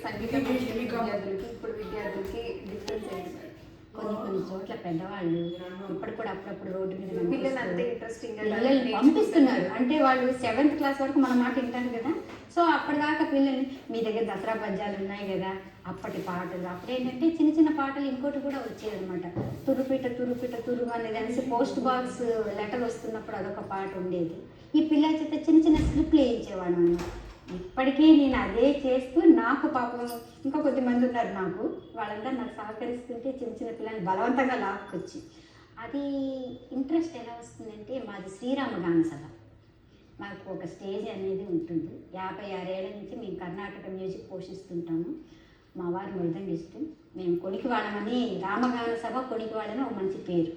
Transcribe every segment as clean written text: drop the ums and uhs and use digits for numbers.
సంగీతం విద్యార్థులకి ఇప్పుడు విద్యార్థులకి డిఫరెన్స్ ఏంటి? కొన్ని చోట్ల పెద్దవాళ్ళు ఇప్పుడు కూడా అప్పుడప్పుడు రోడ్డు మీద పిల్లలు అంతే ఇంట్రెస్టింగ్ పిల్లల్ని పంపిస్తున్నారు. అంటే వాళ్ళు 7th క్లాస్ వరకు మన మాట వింటారు కదా. సో అప్పటిదాకా పిల్లల్ని మీ దగ్గర దసరా పద్యాలు ఉన్నాయి కదా, అప్పటి పాటలు అప్పుడు ఏంటంటే చిన్న చిన్న పాటలు ఇంకోటి కూడా వచ్చేదనమాట. తురుపిట తురుపిట తురుము అనేది అనేసి పోస్ట్ బాక్స్ లెటర్ వస్తున్నప్పుడు అదొక పాట ఉండేది. ఈ పిల్లల చేత చిన్న చిన్న స్క్రిప్ట్లు వేయించేవాడు అన్నమాట. ఇప్పటికీ నేను అదే చేస్తూ నాకు పాపం ఇంకా కొద్దిమంది ఉన్నారు నాకు, వాళ్ళందరూ నాకు సహకరిస్తుంటే చిన్న చిన్న పిల్లల్ని బలవంతంగా లాక్కొచ్చి అది ఇంట్రెస్ట్ ఎలా వస్తుందంటే మాది శ్రీరామగాన సభ. మాకు ఒక స్టేజ్ అనేది ఉంటుంది. 56 ఏళ్ల నుంచి మేము కర్ణాటక మ్యూజిక్ పోషిస్తుంటాము. మా వారు మృదంగిష్టం. మేము కొనికివాడమని రామగాన సభ కొనికివాడని ఒక మంచి పేరు.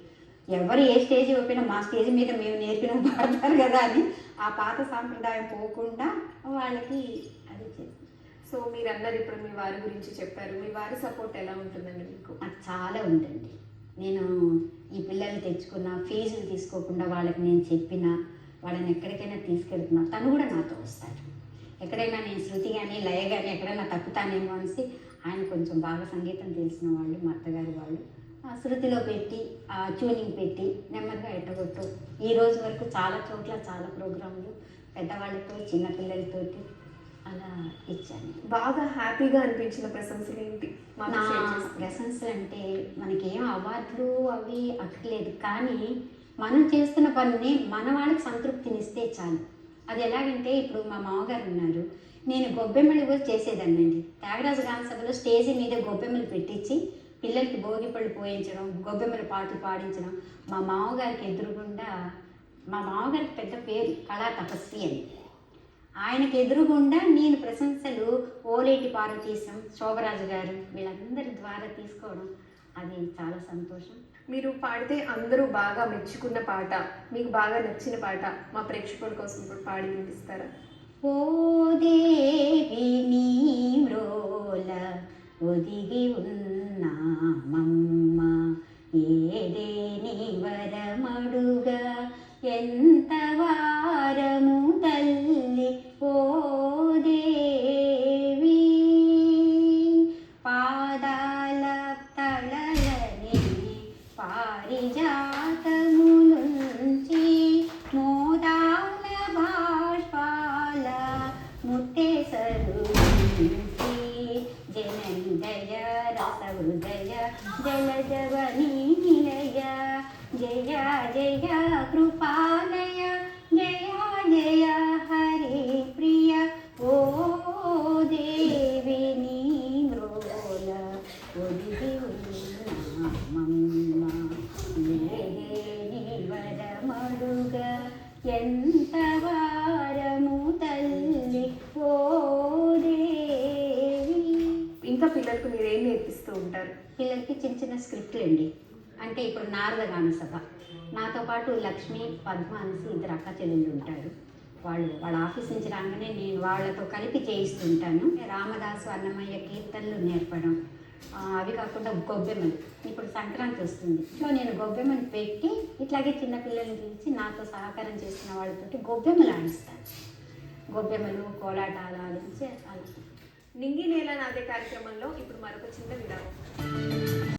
ఎవరు ఏ స్టేజ్ ఇవ్వకపోయినా మా స్టేజ్ మీద మేము నేర్పిన పాడతారు కదా అని ఆ పాత సాంప్రదాయం పోకుండా వాళ్ళకి అది చేస్తాం. సో మీరు అందరు ఇప్పుడు మీ వారి గురించి చెప్పారు, మీ వారి సపోర్ట్ ఎలా ఉంటుందండి మీకు? అది చాలా ఉంటుంది. నేను ఈ పిల్లల్ని తెచ్చుకున్న ఫీజులు తీసుకోకుండా వాళ్ళకి నేను చెప్పిన వాళ్ళని ఎక్కడికైనా తీసుకెళ్తున్నా తను కూడా నాతో వస్తారు. ఎక్కడైనా నేను శృతి కానీ లయ కానీ ఎక్కడైనా తప్పుతానేమో అనేసి ఆయన కొంచెం బాగా సంగీతం తెలిసిన వాళ్ళు మా అత్తగారు వాళ్ళు శృతిలో పెట్టి ట్యూనింగ్ పెట్టి నెమ్మదిగా ఎట్టగొట్టు ఈ రోజు వరకు చాలా చోట్ల చాలా ప్రోగ్రాంలు పెద్దవాళ్ళతో చిన్నపిల్లలతోటి అలా ఇచ్చాను. బాగా హ్యాపీగా అనిపించిన ప్రశంసలు ఏంటి? నా ప్రశంసలు అంటే మనకేం అవార్డులు అవి అక్కర్లేదు, కానీ మనం చేస్తున్న పనిని మన వాళ్ళకి సంతృప్తినిస్తే చాలు. అది ఎలాగంటే ఇప్పుడు మా మామగారు ఉన్నారు, నేను గొబ్బెమ్మలు కూడా చేసేదాన్నండి. త్యాగరాజు గాన సభలో స్టేజీ మీద గొబ్బెమ్మలు పెట్టించి పిల్లలకి భోగిపళ్ళు పోయించడం, గొబ్బెమ్మల పాటలు పాడించడం. మా మామగారికి ఎదురుగుండా, మా మామగారికి పెద్ద పేరు కళా తపస్వి అని, ఆయనకి ఎదురుగుండా నేను ప్రశంసలు ఓలేటి పార్వతీశం, శోభరాజు గారు వీళ్ళందరి ద్వారా తీసుకోవడం అది చాలా సంతోషం. మీరు పాడితే అందరూ బాగా మెచ్చుకున్న పాట, మీకు బాగా నచ్చిన పాట మా ప్రేక్షకుల కోసం ఇప్పుడు పాడి వినిపిస్తారా? ఓ దేవి నీ మ్రోల ఒదిగి ఉన్నామమ్మ, ఏదేని వరమడుగా ఎంత వారము తల్లి ఓ దేవి, పాదాల తళలని పారిజాతములుంచి మోదాల బాష్పాల ముత్తేసరు జననిదయ రసహృదయ జలజవని నిలయ జయ జయ కృపాలయ జయ జయ హరి ప్రియ ఓ దేవి నీ మ్రోల ఒదిగి ఉన్నామమ్మ, ఏదేని వరమడుగా ఎంత వారము తల్లి ఓ దేవి. ఇంకా పిల్లలకు మీరు ఏం నేర్పిస్తూ ఉంటారు? పిల్లలకి చిన్న చిన్న స్క్రిప్ట్లు అండి. అంటే ఇప్పుడు నారద గాన సభ, నాతో పాటు లక్ష్మి పద్మ అనేసి 2 అక్క చెల్లెళ్ళు ఉంటారు. వాళ్ళ ఆఫీస్ నుంచి రాగానే నేను వాళ్ళతో కలిపి చేయిస్తుంటాను. రామదాసు అన్నమయ్య కీర్తనలు నేర్పడం, అవి కాకుండా గొబ్బెమ్మలు. ఇప్పుడు సంక్రాంతి వస్తుంది, సో నేను గొబ్బెమ్మని పెట్టి ఇట్లాగే చిన్నపిల్లల్ని పిలిచి నాతో సహకారం చేసిన వాళ్ళతోటి గొబ్బెమ్మలు ఆడిస్తాను. గొబ్బెమ్మలు కోలాటాలు ఆడించి అలా. నింగి నేల నాదే కార్యక్రమంలో ఇప్పుడు మరొక చిన్న విరామం.